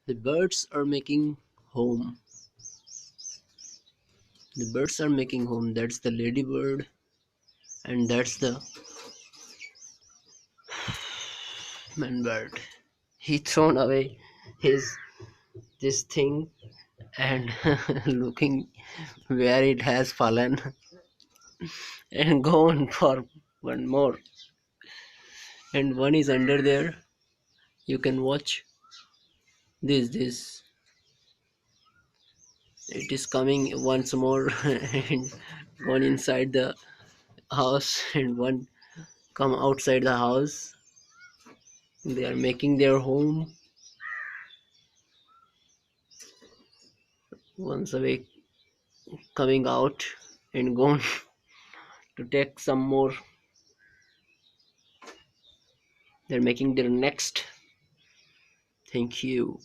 The birds are making home. The birds are making home. That's the ladybird, and that's the man bird. He thrown away his this thing and looking where it has fallen and gone for one more. And one is under there. You can watch this. It is coming once more and gone inside the house and one come outside the house. They are making their home once away, coming out and gone to take some more. They're making their next. Thank you.